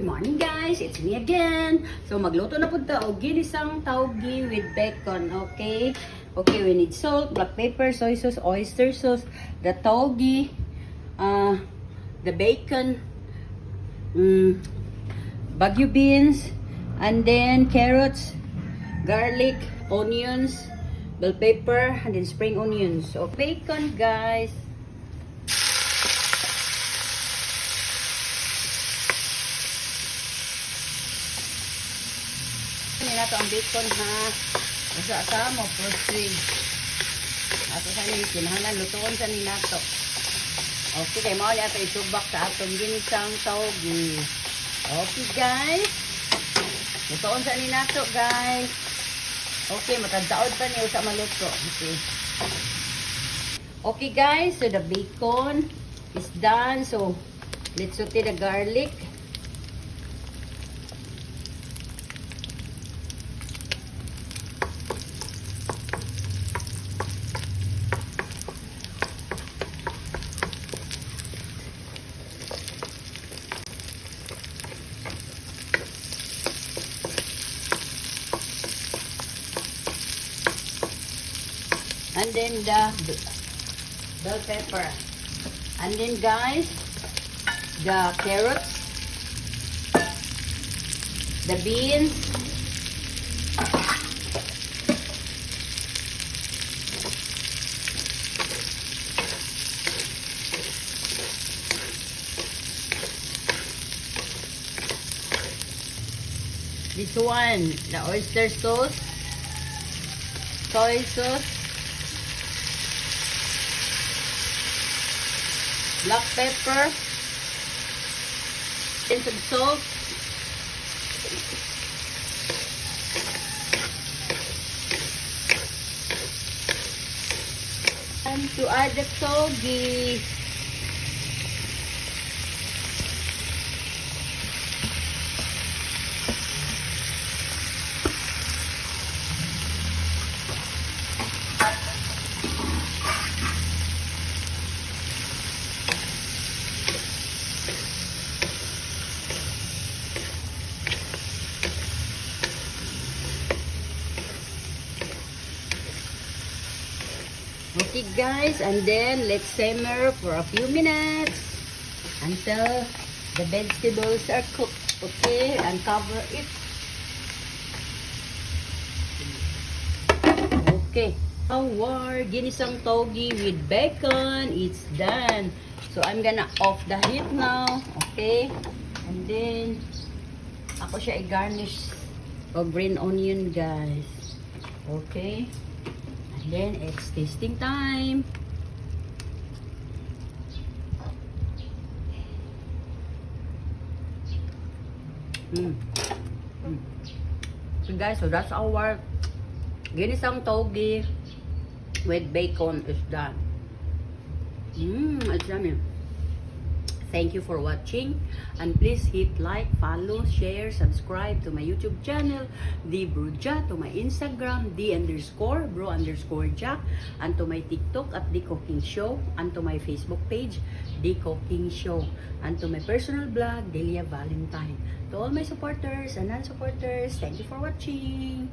morning guys, it's me again. So magluto na po og ginisang taugi with bacon, okay? Okay, we need salt, black pepper, soy sauce, oyster sauce, the taugi, the bacon, Baguio beans, and then carrots, garlic, onions, bell pepper, and then spring onions. So bacon guys. Nato ang bacon ha. Basta sa mo proceed. Ato sa ni kinahanglan lutuon sa ni nato. Okay, kay mao ato isubak sa atong ginisang taugi. Okay guys. Lutuon sa ni nato guys. Okay, matadsaod pa niyo sa maluto. Okay. Okay guys, so the bacon is done. So let's saute the garlic. And then the bell pepper. And then guys, the carrots, the beans, this one, the oyster sauce, soy sauce, black pepper, and some salt, and to add the taugi. Okay guys, and then let's simmer for a few minutes until the vegetables are cooked. Okay, and cover it. Okay, our ginisang taugi with bacon, it's done. So I'm gonna off the heat now. Okay, and then ako siya i-garnish of green onion guys. Okay. Then it's tasting time. So guys, so that's our ginisang taugi with bacon is done. It's yummy. Thank you for watching, and please hit like, follow, share, subscribe to my YouTube channel, The Bro Jack, to my Instagram, The_Bro_Jack, and to my TikTok at The Cooking Show, and to my Facebook page, The Cooking Show, and to my personal blog, Delia Valentine. To all my supporters and non-supporters, thank you for watching.